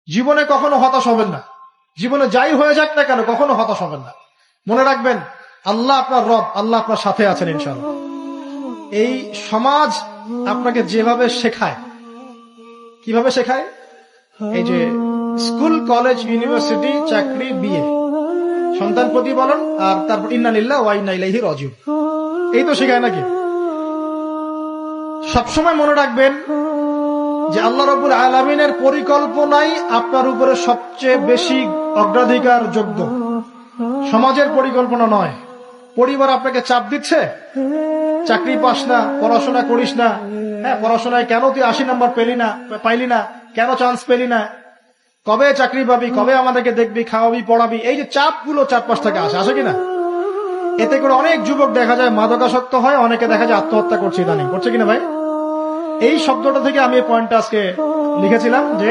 জীবনে কখনো হতাশ হবেন না। জীবনে যাই হয়ে যাক না কেন কখনো হতাশ হবেন না। মনে রাখবেন আল্লাহ আপনার রব, আল্লাহ আপনার সাথে আছেন ইনশাআল্লাহ। এই সমাজ আপনাকে যেভাবে শেখায়, কিভাবে শেখায়, এই যে স্কুল, কলেজ, ইউনিভার্সিটি, চাকরি, বিয়ে, সন্তান প্রতিপালন, আর তারপর ইন্না লিল্লাহি ওয়া ইন্না ইলাইহি রাজিউন, এই তো শেখায় নাকি? সবসময় মনে রাখবেন যে আল্লাহ রাব্বুল আলামিনের পরিকল্পনাই আপনার উপরে সবচেয়ে বেশি অগ্রাধিকার যোগ্য, সমাজের পরিকল্পনা নয়। পরিবার আপনাকে চাপ দিচ্ছে, চাকরি পাস না, পড়াশোনা করিস না, হ্যাঁ পড়াশোনায় কেন তুই 80 নাম্বার পাইলি না, কেন চান্স পেলি না, কবে চাকরি পাবি, কবে আমাদেরকে দেখবি, খাওয়াবি, পড়াবি, এই যে চাপগুলো চারপাশ থেকে আসে কিনা, এতে করে অনেক যুবক দেখা যায় মাদকাসক্ত হয়, অনেকে দেখা যায় আত্মহত্যা করছে ইদানিং, করছে কিনা ভাই? এই শব্দটা থেকে আমি এই পয়েন্টটা আজকে লিখেছিলাম যে